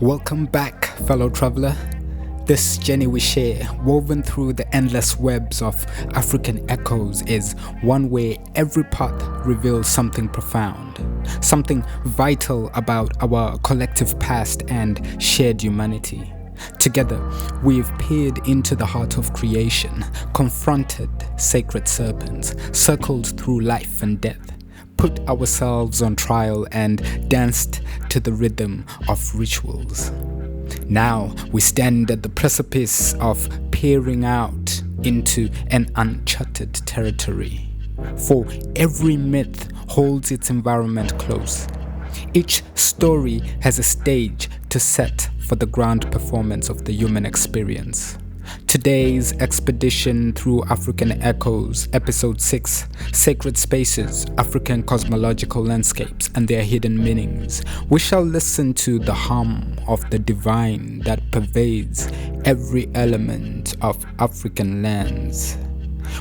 Welcome back, fellow traveler. This journey we share, woven through the endless webs of African echoes, is one where every path reveals something profound, something vital about our collective past and shared humanity. Together, we've peered into the heart of creation, confronted sacred serpents, circled through life and death, put ourselves on trial, and danced to the rhythm of rituals. Now we stand at the precipice of peering out into an uncharted territory. For every myth holds its environment close. Each story has a stage to set for the grand performance of the human experience. Today's expedition through African Echoes, Episode 6, Sacred Spaces, African Cosmological Landscapes and Their Hidden Meanings. We shall listen to the hum of the divine that pervades every element of African lands.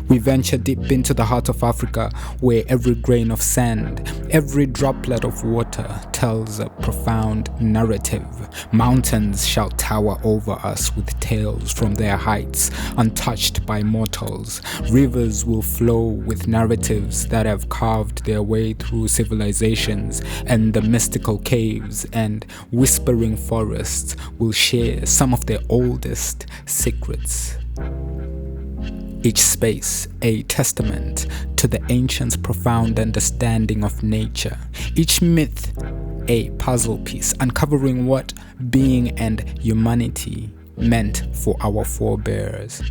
We venture deep into the heart of Africa, where every grain of sand, every droplet of water tells a profound narrative. Mountains shall tower over us with tales from their heights, untouched by mortals. Rivers will flow with narratives that have carved their way through civilizations, and the mystical caves and whispering forests will share some of their oldest secrets. Each space a testament to the ancients' profound understanding of nature. Each myth a puzzle piece uncovering what being and humanity meant for our forebears.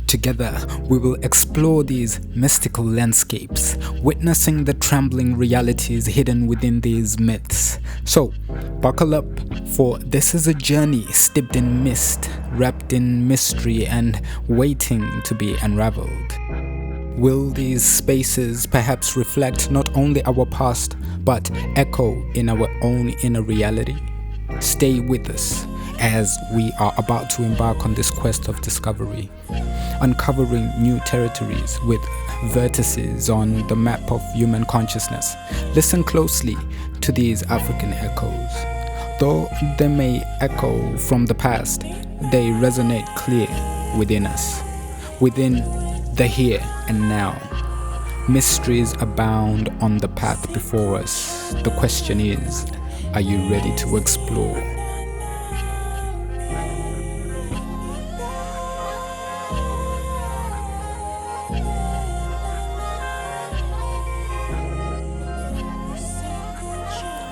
Together, we will explore these mystical landscapes, witnessing the trembling realities hidden within these myths. So, buckle up, for this is a journey steeped in mist, wrapped in mystery, and waiting to be unraveled. Will these spaces perhaps reflect not only our past, but echo in our own inner reality? Stay with us as we are about to embark on this quest of discovery, uncovering new territories with vertices on the map of human consciousness. Listen closely to these African echoes. Though they may echo from the past, they resonate clear within us, within the here and now. Mysteries abound on the path before us. The question is, are you ready to explore?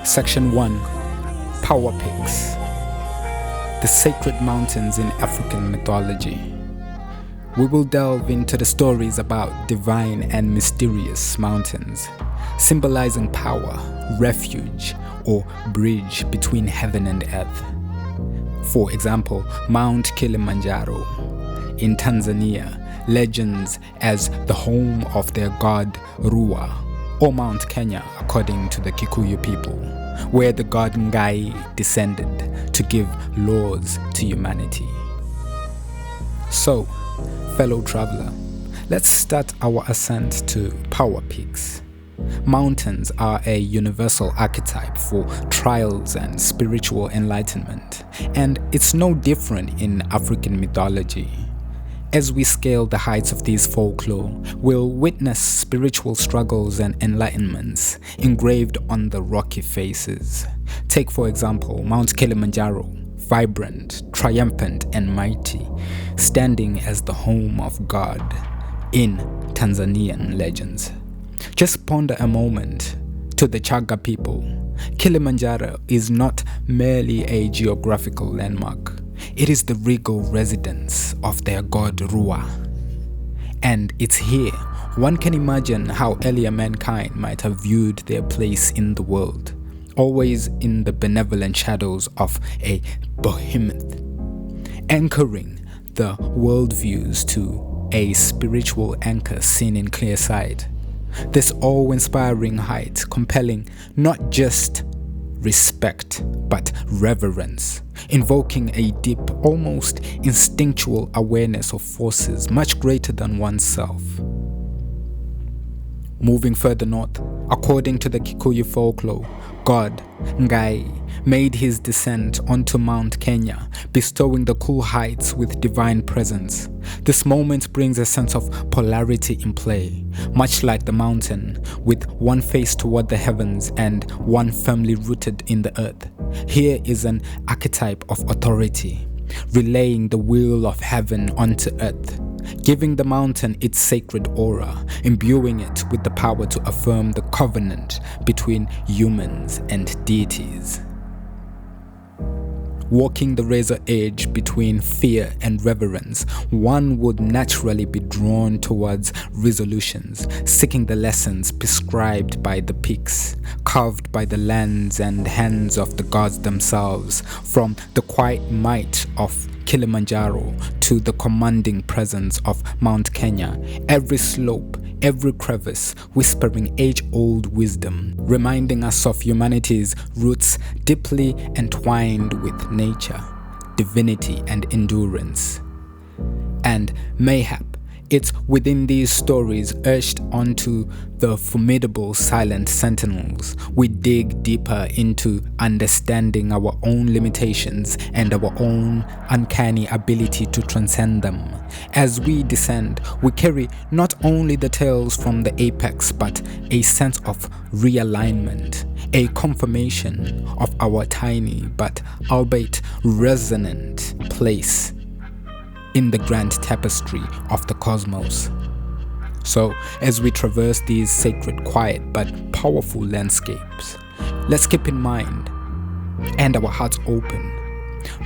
Section 1. Power Peaks. The sacred mountains in African mythology. We will delve into the stories about divine and mysterious mountains, symbolizing power, refuge, or bridge between heaven and earth. For example, Mount Kilimanjaro in Tanzania, legends as the home of their god Rua, or Mount Kenya according to the Kikuyu people, where the god Ngai descended to give laws to humanity. So, fellow traveler, let's start our ascent to power peaks. Mountains are a universal archetype for trials and spiritual enlightenment, and it's no different in African mythology. As we scale the heights of these folklore, we'll witness spiritual struggles and enlightenments engraved on the rocky faces. Take, for example, Mount Kilimanjaro, vibrant, triumphant, and mighty, standing as the home of God in Tanzanian legends. Just ponder a moment. To the Chaga people, Kilimanjaro is not merely a geographical landmark. It is the regal residence of their god Rua. And it's here one can imagine how earlier mankind might have viewed their place in the world, always in the benevolent shadows of a behemoth, anchoring the worldviews to a spiritual anchor seen in clear sight. This awe-inspiring height compelling not just respect but reverence, invoking a deep, almost instinctual awareness of forces much greater than oneself. Moving further north, according to the Kikuyu folklore, God Ngai made his descent onto Mount Kenya, bestowing the cool heights with divine presence. This moment brings a sense of polarity in play, much like the mountain, with one face toward the heavens and one firmly rooted in the earth. Here is an archetype of authority, relaying the will of heaven onto earth, giving the mountain its sacred aura, imbuing it with the power to affirm the covenant between humans and deities. Walking the razor edge between fear and reverence, one would naturally be drawn towards resolutions, seeking the lessons prescribed by the peaks, carved by the lands and hands of the gods themselves, from the quiet might of Kilimanjaro to the commanding presence of Mount Kenya. Every slope, every crevice, whispering age-old wisdom, reminding us of humanity's roots deeply entwined with nature, divinity, and endurance. And mayhap, it's within these stories urged onto the formidable silent sentinels we dig deeper into understanding our own limitations and our own uncanny ability to transcend them. As we descend, we carry not only the tales from the apex, but a sense of realignment, a confirmation of our tiny but albeit resonant place in the grand tapestry of the cosmos. So, as we traverse these sacred, quiet but powerful landscapes, let's keep in mind and our hearts open,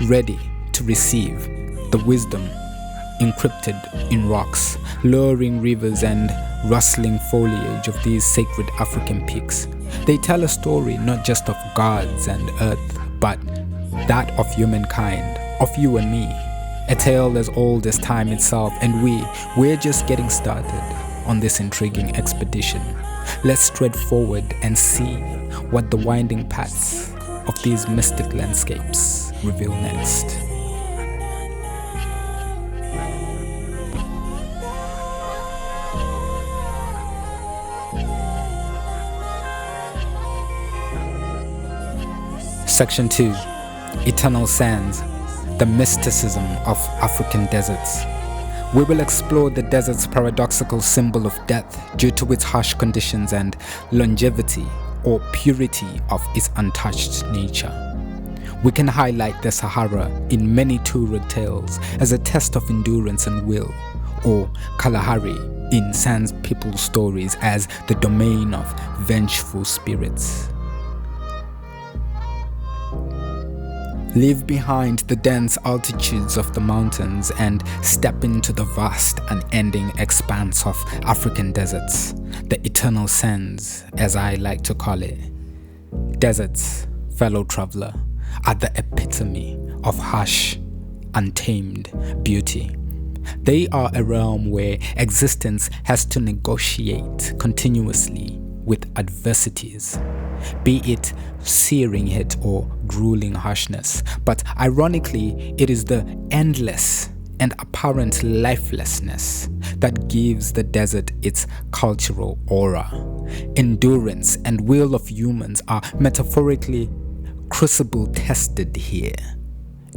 ready to receive the wisdom encrypted in rocks, luring rivers, and rustling foliage of these sacred African peaks. They tell a story not just of gods and earth, but that of humankind, of you and me. A tale as old as time itself, and we're just getting started on this intriguing expedition. Let's tread forward and see what the winding paths of these mystic landscapes reveal next. Section 2. Eternal Sands. The mysticism of African deserts. We will explore the desert's paradoxical symbol of death due to its harsh conditions and longevity or purity of its untouched nature. We can highlight the Sahara in many Tuareg tales as a test of endurance and will, or Kalahari in Sans people's stories as the domain of vengeful spirits. Leave behind the dense altitudes of the mountains and step into the vast, unending expanse of African deserts, the eternal sands, as I like to call it. Deserts, fellow traveler, are the epitome of harsh, untamed beauty. They are a realm where existence has to negotiate continuously with adversities, be it searing heat or grueling harshness. But ironically, it is the endless and apparent lifelessness that gives the desert its cultural aura. Endurance and will of humans are metaphorically crucible tested here,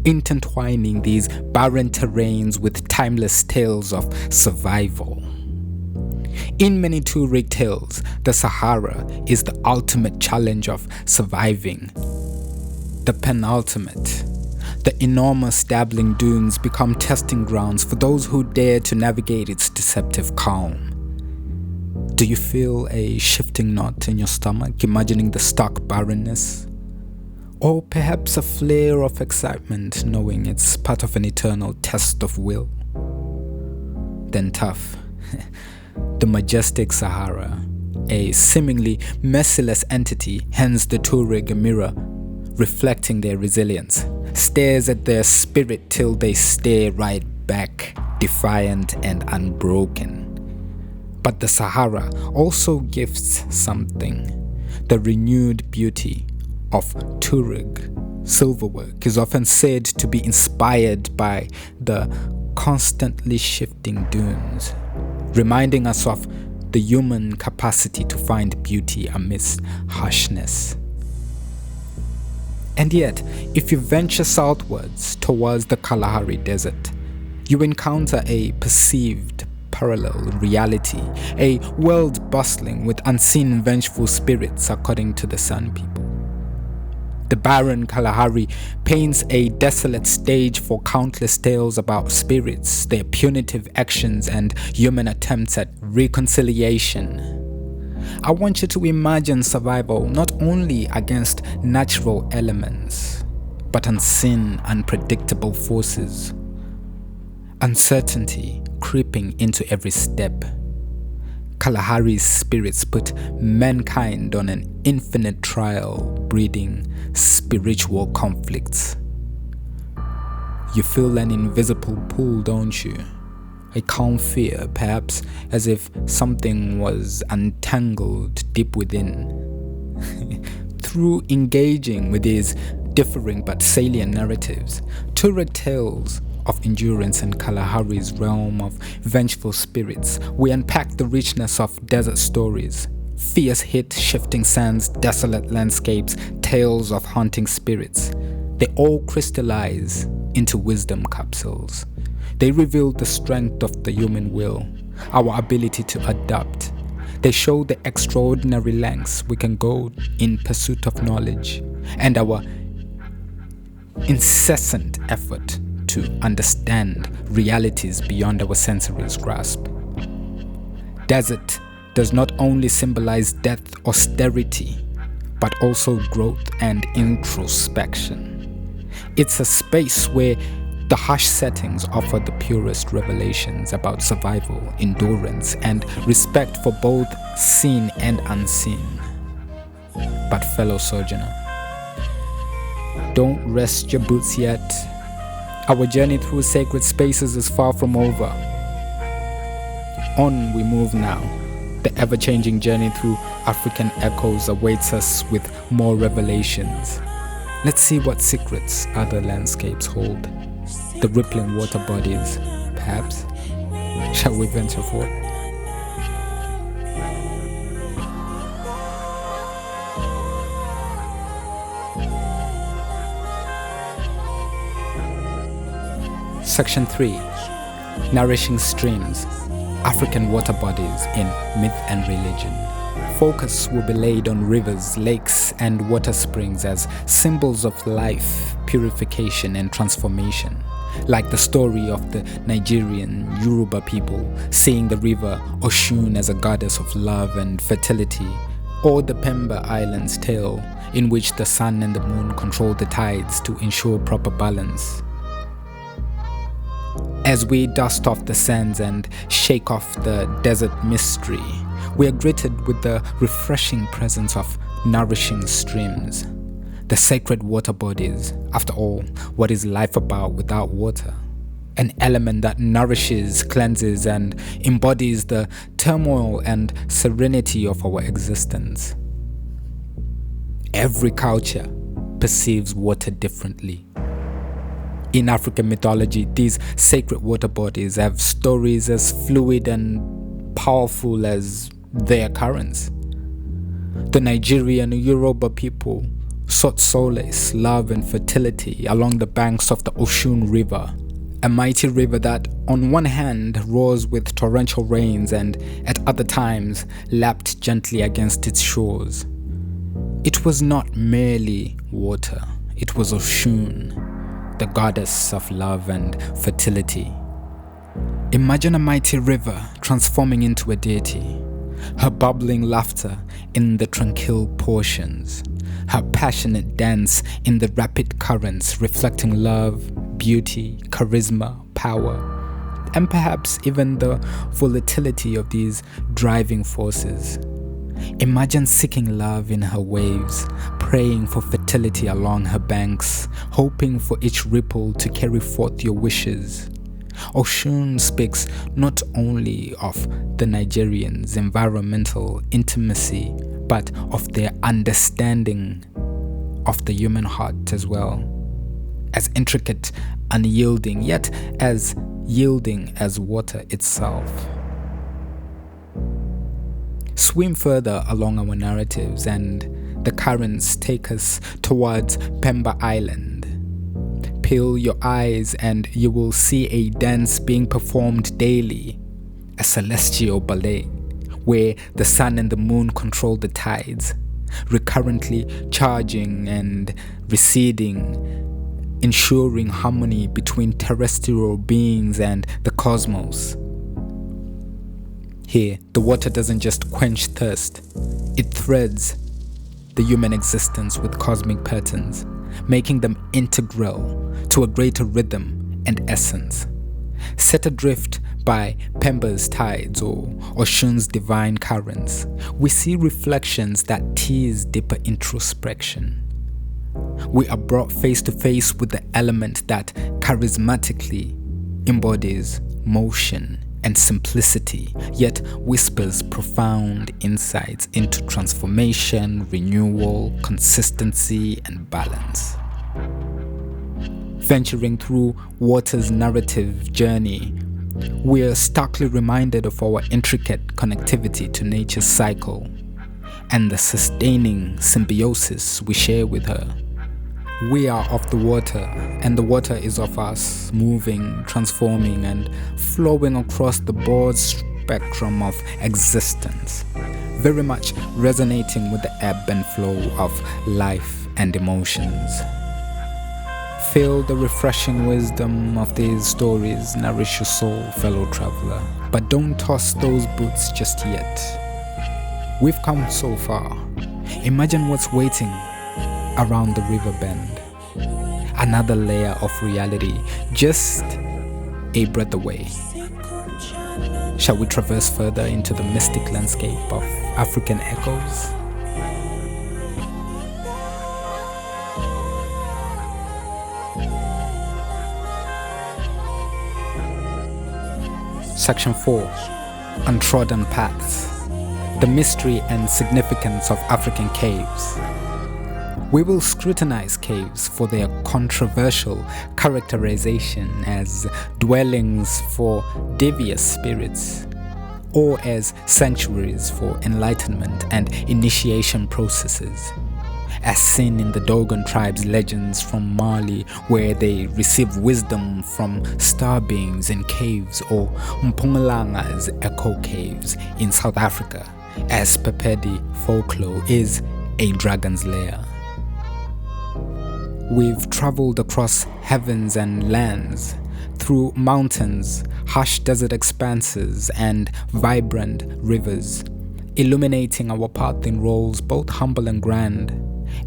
intertwining these barren terrains with timeless tales of survival. In many Tuareg tales, the Sahara is the ultimate challenge of surviving. The penultimate. The enormous dabbling dunes become testing grounds for those who dare to navigate its deceptive calm. Do you feel a shifting knot in your stomach, imagining the stark barrenness? Or perhaps a flare of excitement, knowing it's part of an eternal test of will? Then tough. The majestic Sahara, a seemingly merciless entity, hence the Tuareg a mirror, reflecting their resilience, stares at their spirit till they stare right back, defiant and unbroken. But the Sahara also gifts something. The renewed beauty of Tuareg silverwork is often said to be inspired by the constantly shifting dunes, reminding us of the human capacity to find beauty amidst harshness. And yet, if you venture southwards towards the Kalahari Desert, you encounter a perceived parallel reality, a world bustling with unseen vengeful spirits according to the Sun People. The barren Kalahari paints a desolate stage for countless tales about spirits, their punitive actions, and human attempts at reconciliation. I want you to imagine survival not only against natural elements, but unseen, unpredictable forces. Uncertainty creeping into every step. Kalahari's spirits put mankind on an infinite trial, breeding spiritual conflicts. You feel an invisible pull, don't you? A calm fear, perhaps as if something was untangled deep within. Through engaging with these differing but salient narratives, Tuareg tales of endurance and Kalahari's realm of vengeful spirits, we unpack the richness of desert stories, fierce heat, shifting sands, desolate landscapes, tales of haunting spirits. They all crystallize into wisdom capsules. They reveal the strength of the human will, our ability to adapt. They show the extraordinary lengths we can go in pursuit of knowledge, and our incessant effort to understand realities beyond our sensory's grasp. Desert does not only symbolize death, austerity, but also growth and introspection. It's a space where the harsh settings offer the purest revelations about survival, endurance, and respect for both seen and unseen. But fellow sojourner, don't rest your boots yet. Our journey through sacred spaces is far from over. On we move now. The ever-changing journey through African echoes awaits us with more revelations. Let's see what secrets other landscapes hold. The rippling water bodies, perhaps. Shall we venture forth? Section 3. Nourishing Streams, African Water Bodies in Myth and Religion. Focus will be laid on rivers, lakes, and water springs as symbols of life, purification, and transformation. Like the story of the Nigerian Yoruba people seeing the river Oshun as a goddess of love and fertility, or the Pemba Islands tale in which the sun and the moon control the tides to ensure proper balance. As we dust off the sands and shake off the desert mystery, we are greeted with the refreshing presence of nourishing streams, the sacred water bodies. After all, what is life about without water? An element that nourishes, cleanses, and embodies the turmoil and serenity of our existence. Every culture perceives water differently. In African mythology, these sacred water bodies have stories as fluid and powerful as their currents. The Nigerian Yoruba people sought solace, love, and fertility along the banks of the Oshun River, a mighty river that on one hand roars with torrential rains and at other times lapped gently against its shores. It was not merely water, it was Oshun, the goddess of love and fertility. Imagine a mighty river transforming into a deity, her bubbling laughter in the tranquil portions, her passionate dance in the rapid currents reflecting love, beauty, charisma, power, and perhaps even the volatility of these driving forces. Imagine seeking love in her waves, praying for fertility along her banks, hoping for each ripple to carry forth your wishes. Oshun speaks not only of the Nigerians' environmental intimacy, but of their understanding of the human heart as well. As intricate, unyielding, yet as yielding as water itself. Swim further along our narratives and the currents take us towards Pemba Island. Peel your eyes and you will see a dance being performed daily, a celestial ballet, where the sun and the moon control the tides, recurrently charging and receding, ensuring harmony between terrestrial beings and the cosmos. Here, the water doesn't just quench thirst, it threads the human existence with cosmic patterns, making them integral to a greater rhythm and essence. Set adrift by Pemba's tides or Oshun's divine currents, we see reflections that tease deeper introspection. We are brought face to face with the element that charismatically embodies motion and simplicity, yet whispers profound insights into transformation, renewal, consistency, and balance. Venturing through water's narrative journey, we are starkly reminded of our intricate connectivity to nature's cycle and the sustaining symbiosis we share with her. We are of the water, and the water is of us, moving, transforming, and flowing across the broad spectrum of existence, very much resonating with the ebb and flow of life and emotions. Feel the refreshing wisdom of these stories nourish your soul, fellow traveler. But don't toss those boots just yet. We've come so far. Imagine what's waiting around the river bend. Another layer of reality, just a breath away. Shall we traverse further into the mystic landscape of African echoes? Section 4. Untrodden Paths. The mystery and significance of African caves. We will scrutinize caves for their controversial characterization as dwellings for devious spirits, or as sanctuaries for enlightenment and initiation processes, as seen in the Dogon tribe's legends from Mali, where they receive wisdom from star beings in caves, or Mpumalanga's echo caves in South Africa, as Pepedi folklore is a dragon's lair. We've traveled across heavens and lands, through mountains, harsh desert expanses, and vibrant rivers, illuminating our path in roles both humble and grand.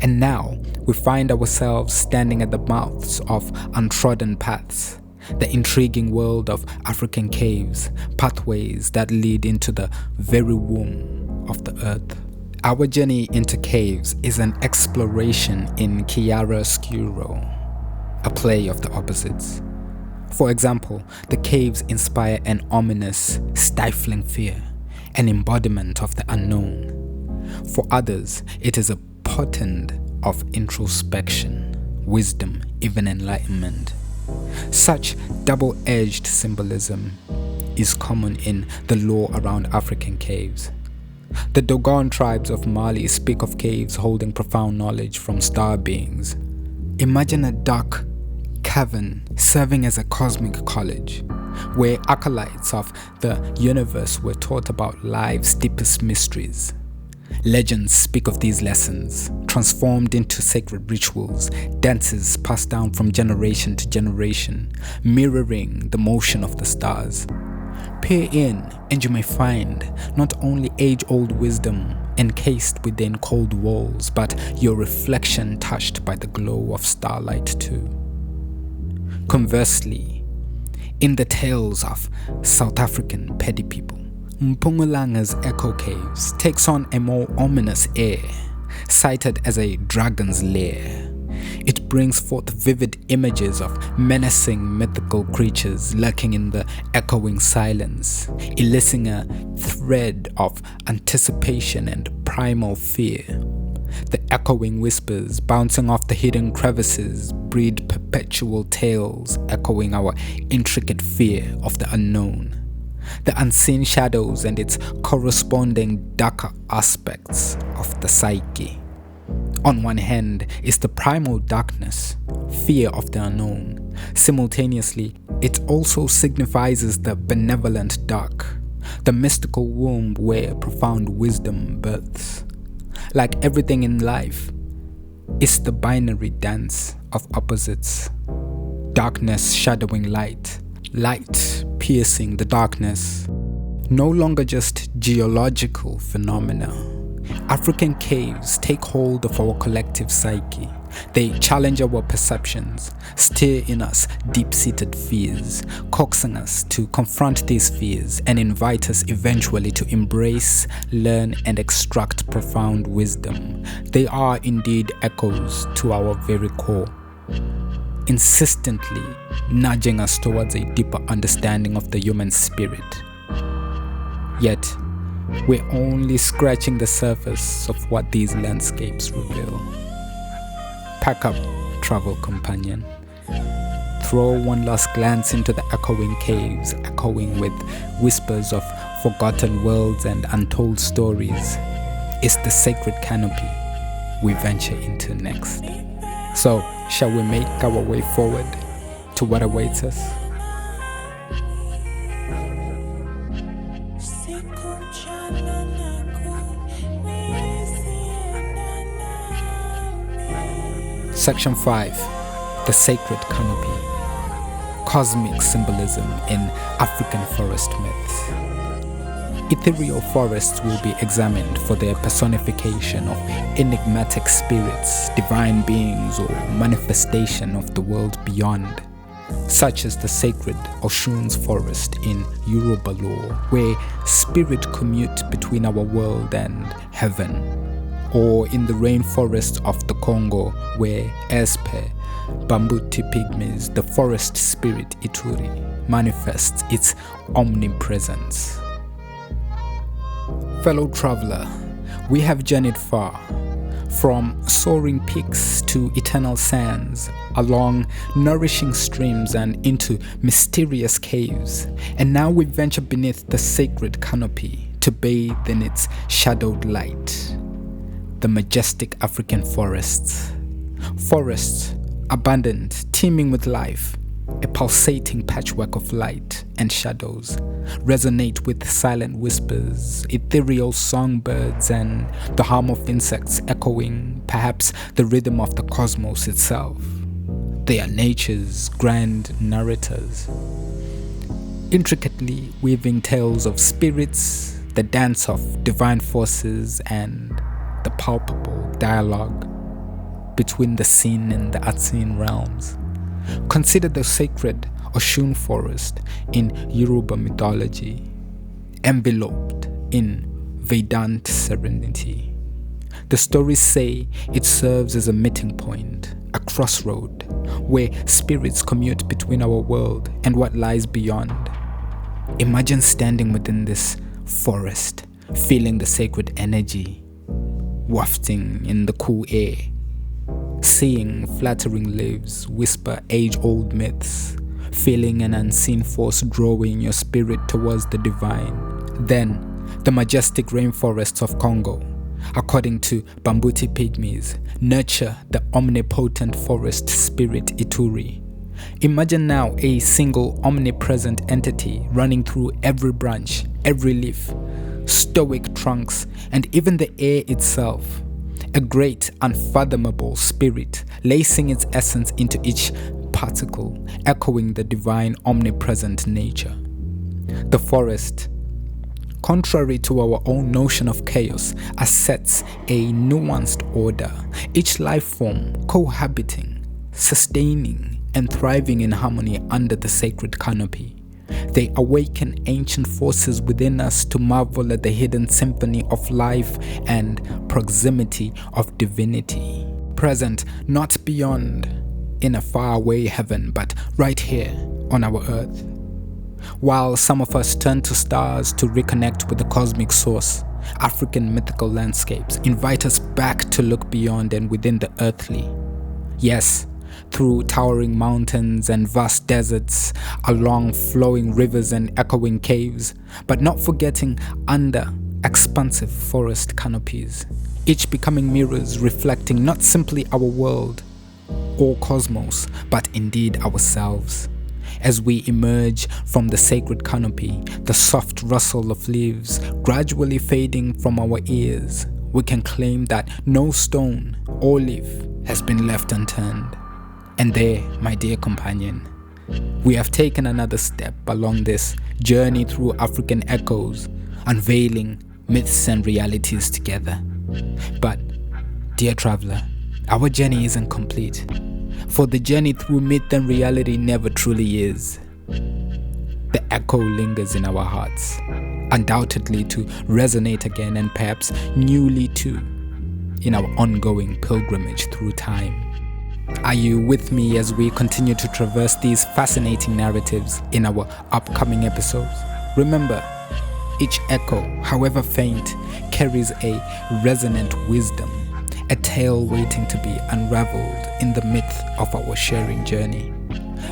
And now we find ourselves standing at the mouths of untrodden paths, the intriguing world of African caves, pathways that lead into the very womb of the earth. Our journey into caves is an exploration in chiaroscuro, a play of the opposites. For example, the caves inspire an ominous, stifling fear, an embodiment of the unknown. For others, it is a portent of introspection, wisdom, even enlightenment. Such double-edged symbolism is common in the lore around African caves. The Dogon tribes of Mali speak of caves holding profound knowledge from star beings. Imagine a dark cavern serving as a cosmic college, where acolytes of the universe were taught about life's deepest mysteries. Legends speak of these lessons, transformed into sacred rituals, dances passed down from generation to generation, mirroring the motion of the stars. Peer in, and you may find not only age-old wisdom encased within cold walls, but your reflection touched by the glow of starlight too. Conversely, in the tales of South African Pedi people, Mpumalanga's echo caves takes on a more ominous air, cited as a dragon's lair. It brings forth vivid images of menacing mythical creatures lurking in the echoing silence, eliciting a thread of anticipation and primal fear. The echoing whispers bouncing off the hidden crevices breed perpetual tales echoing our intricate fear of the unknown, the unseen shadows and its corresponding darker aspects of the psyche. On one hand is the primal darkness, fear of the unknown. Simultaneously, it also signifies the benevolent dark, the mystical womb where profound wisdom births. Like everything in life, it's the binary dance of opposites. Darkness shadowing light, light piercing the darkness. No longer just geological phenomena. African caves take hold of our collective psyche. They challenge our perceptions, stir in us deep-seated fears, coaxing us to confront these fears and invite us eventually to embrace, learn, and extract profound wisdom. They are indeed echoes to our very core, insistently nudging us towards a deeper understanding of the human spirit. Yet, we're only scratching the surface of what these landscapes reveal. Pack up, travel companion. Throw one last glance into the echoing caves, echoing with whispers of forgotten worlds and untold stories. It's the sacred canopy we venture into next. So, shall we make our way forward to what awaits us? Section 5. The Sacred Canopy. Cosmic Symbolism in African Forest Myths. Ethereal forests will be examined for their personification of enigmatic spirits, divine beings, or manifestation of the world beyond, such as the sacred Oshun's forest in Yoruba lore, where spirit commute between our world and heaven, or in the rainforest of the Congo, where Espe, Bambuti pygmies, the forest spirit Ituri, manifests its omnipresence. Fellow traveler, we have journeyed far, from soaring peaks to eternal sands, along nourishing streams and into mysterious caves, and now we venture beneath the sacred canopy to bathe in its shadowed light. The majestic African forests. Forests, abundant, teeming with life, a pulsating patchwork of light and shadows, resonate with silent whispers, ethereal songbirds, and the hum of insects echoing, perhaps the rhythm of the cosmos itself. They are nature's grand narrators, intricately weaving tales of spirits, the dance of divine forces, and the palpable dialogue between the seen and the unseen realms. Consider the sacred Oshun forest in Yoruba mythology, enveloped in Vedant serenity. The stories say it serves as a meeting point, a crossroad, where spirits commute between our world and what lies beyond. Imagine standing within this forest, feeling the sacred energy wafting in the cool air, seeing flattering leaves whisper age-old myths, feeling an unseen force drawing your spirit towards the divine. Then, the majestic rainforests of Congo, according to Bambuti pygmies, nurture the omnipotent forest spirit Ituri. Imagine now a single omnipresent entity running through every branch, every leaf, stoic trunks, and even the air itself. A great, unfathomable spirit, lacing its essence into each particle, echoing the divine omnipresent nature. The forest, contrary to our own notion of chaos, assets a nuanced order, each life form cohabiting, sustaining, and thriving in harmony under the sacred canopy. They awaken ancient forces within us to marvel at the hidden symphony of life and proximity of divinity. Present not beyond, in a faraway heaven, but right here on our earth. While some of us turn to stars to reconnect with the cosmic source, African mythical landscapes invite us back to look beyond and within the earthly. Yes, through towering mountains and vast deserts, along flowing rivers and echoing caves, but not forgetting under expansive forest canopies, each becoming mirrors reflecting not simply our world or cosmos, but indeed ourselves. As we emerge from the sacred canopy, the soft rustle of leaves gradually fading from our ears, we can claim that no stone or leaf has been left unturned. And there, my dear companion, we have taken another step along this journey through African echoes, unveiling myths and realities together. But, dear traveler, our journey isn't complete, for the journey through myth and reality never truly is. The echo lingers in our hearts, undoubtedly to resonate again and perhaps newly too, in our ongoing pilgrimage through time. Are you with me as we continue to traverse these fascinating narratives in our upcoming episodes? Remember, each echo, however faint, carries a resonant wisdom, a tale waiting to be unraveled in the myth of our sharing journey.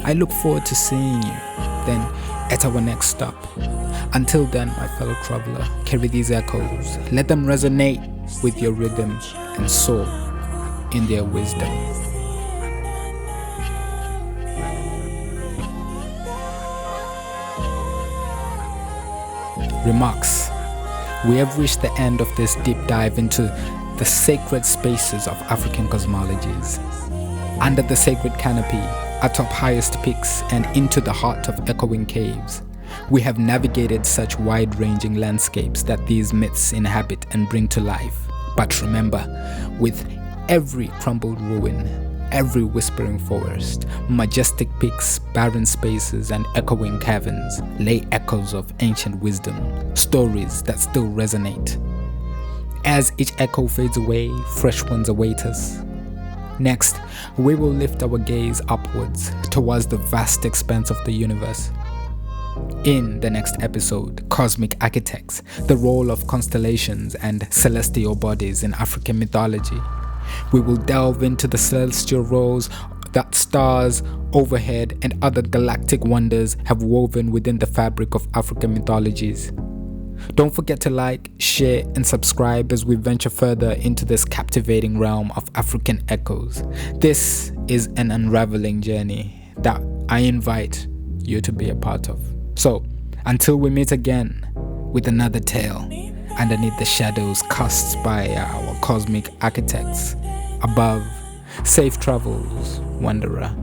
I look forward to seeing you then at our next stop. Until then, my fellow traveler, carry these echoes. Let them resonate with your rhythm and soul in their wisdom. Remarks. We have reached the end of this deep dive into the sacred spaces of African cosmologies. Under the sacred canopy, atop highest peaks and into the heart of echoing caves, we have navigated such wide-ranging landscapes that these myths inhabit and bring to life. But remember, with every crumbled ruin, every whispering forest, majestic peaks, barren spaces, and echoing caverns lay echoes of ancient wisdom, stories that still resonate. As each echo fades away, fresh ones await us. Next, we will lift our gaze upwards towards the vast expanse of the universe. In the next episode, Cosmic Architects, the role of constellations and celestial bodies in African mythology, we will delve into the celestial roles that stars overhead and other galactic wonders have woven within the fabric of African mythologies. Don't forget to like, share, and subscribe as we venture further into this captivating realm of African echoes. This is an unraveling journey that I invite you to be a part of. So, until we meet again with another tale underneath the shadows cast by our cosmic architects above, safe travels, wanderer.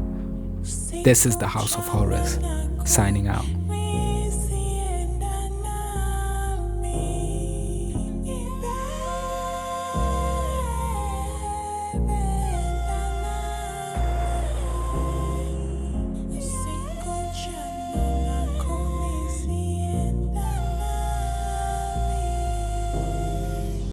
This is the House of Horrors, signing out.